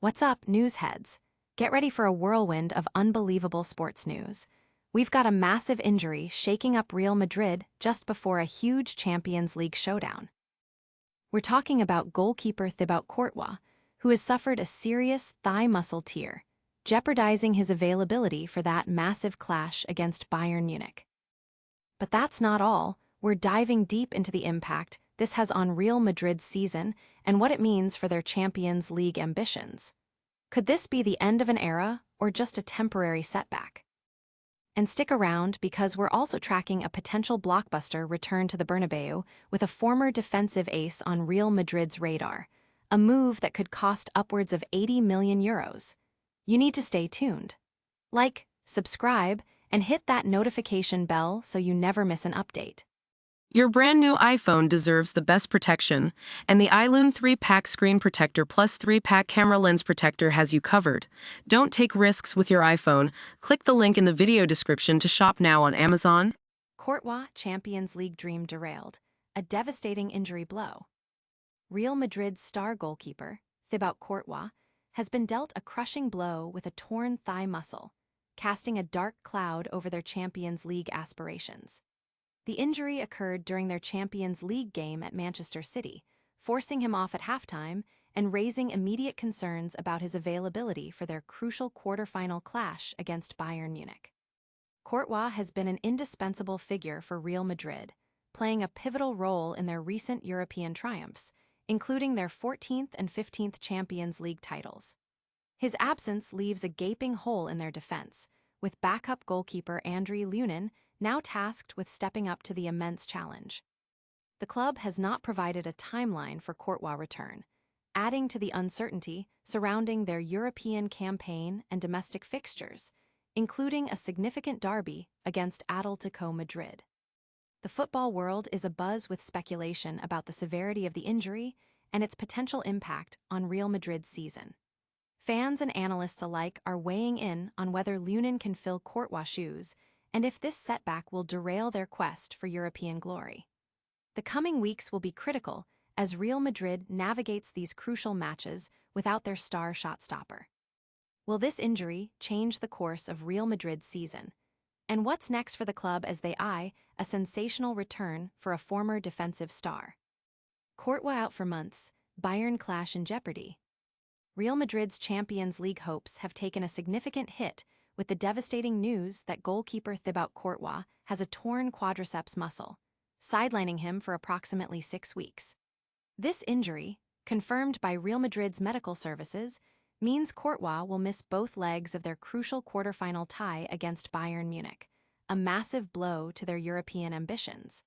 What's up, newsheads? Get ready for a whirlwind of unbelievable sports news. We've got a massive injury shaking up Real Madrid just before a huge Champions League showdown. We're talking about goalkeeper Thibaut Courtois, who has suffered a serious thigh muscle tear, jeopardizing his availability for that massive clash against Bayern Munich. But that's not all. We're diving deep into the impact this has on Real Madrid's season and what it means for their Champions League ambitions. Could this be the end of an era or just a temporary setback? And stick around because we're also tracking a potential blockbuster return to the Bernabéu with a former defensive ace on Real Madrid's radar, a move that could cost upwards of 80 million euros. You need to stay tuned. Like, subscribe, and hit that notification bell so you never miss an update. Your brand new iPhone deserves the best protection, and the iLune 3-pack screen protector plus 3-pack camera lens protector has you covered. Don't take risks with your iPhone. Click the link in the video description to shop now on Amazon. Courtois Champions League dream derailed, a devastating injury blow. Real Madrid's star goalkeeper, Thibaut Courtois, has been dealt a crushing blow with a torn thigh muscle, casting a dark cloud over their Champions League aspirations. The injury occurred during their Champions League game at Manchester City, forcing him off at halftime and raising immediate concerns about his availability for their crucial quarter-final clash against Bayern Munich. Courtois has been an indispensable figure for Real Madrid, playing a pivotal role in their recent European triumphs, including their 14th and 15th Champions League titles. His absence leaves a gaping hole in their defense, with backup goalkeeper Andriy Lunin now tasked with stepping up to the immense challenge. The club has not provided a timeline for Courtois' return, adding to the uncertainty surrounding their European campaign and domestic fixtures, including a significant derby against Atletico Madrid. The football world is abuzz with speculation about the severity of the injury and its potential impact on Real Madrid's season. Fans and analysts alike are weighing in on whether Lunin can fill Courtois' shoes and if this setback will derail their quest for European glory. The coming weeks will be critical as Real Madrid navigates these crucial matches without their star shot-stopper. Will this injury change the course of Real Madrid's season? And what's next for the club as they eye a sensational return for a former defensive star? Courtois out for months, Bayern clash in jeopardy. Real Madrid's Champions League hopes have taken a significant hit with the devastating news that goalkeeper Thibaut Courtois has a torn quadriceps muscle, sidelining him for approximately 6 weeks. This injury, confirmed by Real Madrid's medical services, means Courtois will miss both legs of their crucial quarter-final tie against Bayern Munich, a massive blow to their European ambitions.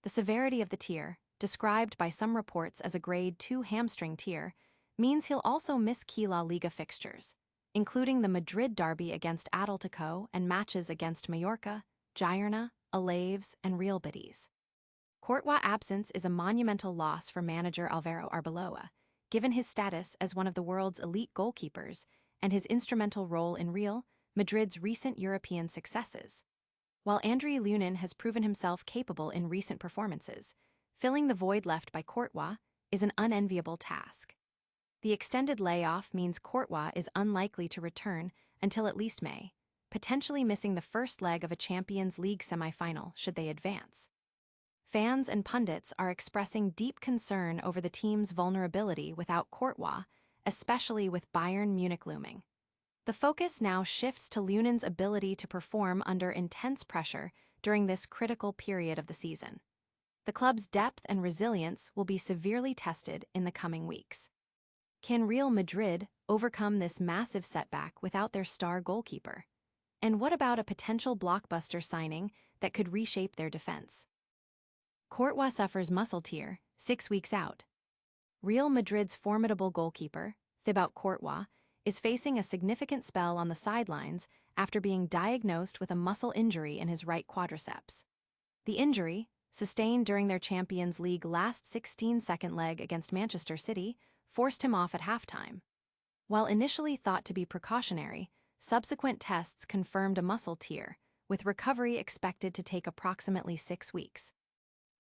The severity of the tear, described by some reports as a grade 2 hamstring tear, means he'll also miss key La Liga fixtures, including the Madrid derby against Atletico and matches against Mallorca, Girona, Alaves, and Real Betis. Courtois' absence is a monumental loss for manager Álvaro Arbeloa, given his status as one of the world's elite goalkeepers and his instrumental role in Real Madrid's recent European successes. While Andriy Lunin has proven himself capable in recent performances, filling the void left by Courtois is an unenviable task. The extended layoff means Courtois is unlikely to return until at least May, potentially missing the first leg of a Champions League semi-final should they advance. Fans and pundits are expressing deep concern over the team's vulnerability without Courtois, especially with Bayern Munich looming. The focus now shifts to Lunin's ability to perform under intense pressure during this critical period of the season. The club's depth and resilience will be severely tested in the coming weeks. Can Real Madrid overcome this massive setback without their star goalkeeper? And what about a potential blockbuster signing that could reshape their defense? Courtois suffers muscle tear, 6 weeks out. Real Madrid's formidable goalkeeper, Thibaut Courtois, is facing a significant spell on the sidelines after being diagnosed with a muscle injury in his right quadriceps. The injury, sustained during their Champions League last 16-second leg against Manchester City, forced him off at halftime. While initially thought to be precautionary, subsequent tests confirmed a muscle tear, with recovery expected to take approximately 6 weeks.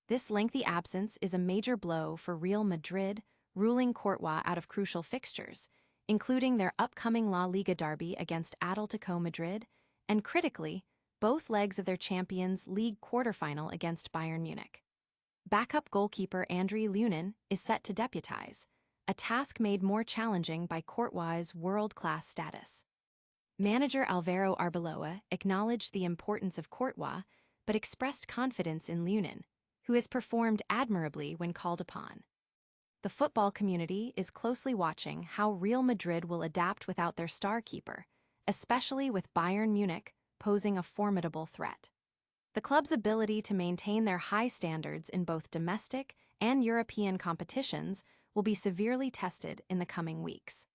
This lengthy absence is a major blow for Real Madrid, ruling Courtois out of crucial fixtures, including their upcoming La Liga derby against Atletico Madrid, and critically, both legs of their Champions League quarterfinal against Bayern Munich. Backup goalkeeper Andriy Lunin is set to deputize, a task made more challenging by Courtois' world-class status. Manager Alvaro Arbeloa acknowledged the importance of Courtois, but expressed confidence in Lunin, who has performed admirably when called upon. The football community is closely watching how Real Madrid will adapt without their star keeper, especially with Bayern Munich posing a formidable threat. The club's ability to maintain their high standards in both domestic and European competitions will be severely tested in the coming weeks.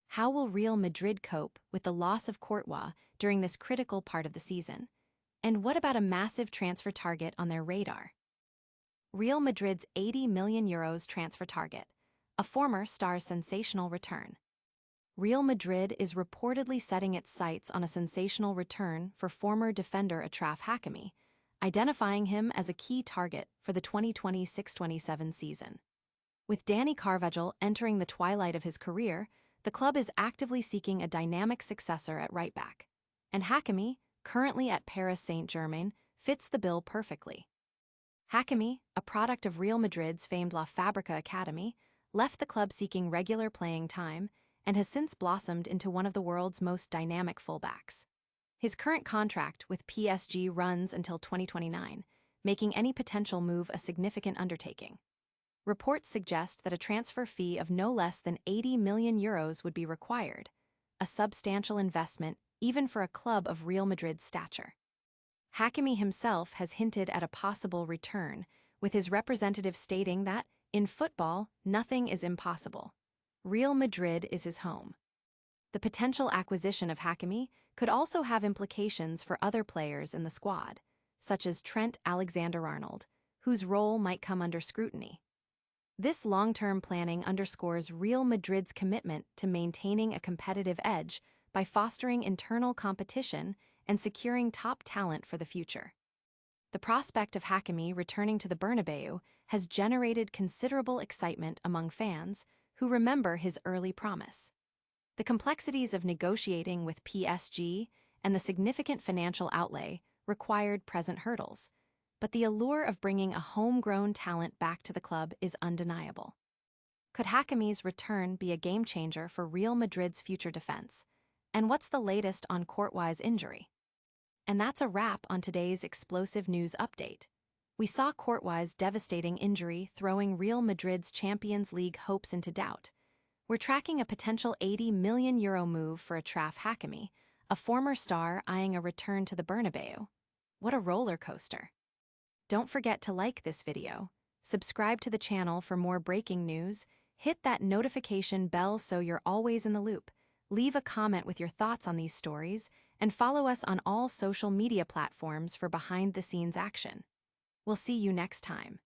How will Real Madrid cope with the loss of Courtois during this critical part of the season? And what about a massive transfer target on their radar? Real Madrid's €80 million transfer target, a former star's sensational return. Real Madrid is reportedly setting its sights on a sensational return for former defender Achraf Hakimi, identifying him as a key target for the 2026-27 season. With Dani Carvajal entering the twilight of his career, the club is actively seeking a dynamic successor at right-back, and Hakimi, currently at Paris Saint-Germain, fits the bill perfectly. Hakimi, a product of Real Madrid's famed La Fábrica Academy, left the club seeking regular playing time and has since blossomed into one of the world's most dynamic fullbacks. His current contract with PSG runs until 2029, making any potential move a significant undertaking. Reports suggest that a transfer fee of no less than €80 million would be required, a substantial investment even for a club of Real Madrid's stature. Hakimi himself has hinted at a possible return, with his representative stating that, in football, nothing is impossible. Real Madrid is his home. The potential acquisition of Hakimi could also have implications for other players in the squad, such as Trent Alexander-Arnold, whose role might come under scrutiny. This long-term planning underscores Real Madrid's commitment to maintaining a competitive edge by fostering internal competition and securing top talent for the future. The prospect of Hakimi returning to the Bernabéu has generated considerable excitement among fans who remember his early promise. The complexities of negotiating with PSG and the significant financial outlay required present hurdles, but the allure of bringing a homegrown talent back to the club is undeniable. Could Hakimi's return be a game-changer for Real Madrid's future defense? And what's the latest on Courtois' injury? And that's a wrap on today's explosive news update. We saw Courtois' devastating injury throwing Real Madrid's Champions League hopes into doubt. We're tracking a potential €80 million move for Achraf Hakimi, a former star eyeing a return to the Bernabéu. What a roller coaster. Don't forget to like this video, subscribe to the channel for more breaking news, hit that notification bell so you're always in the loop, leave a comment with your thoughts on these stories, and follow us on all social media platforms for behind-the-scenes action. We'll see you next time.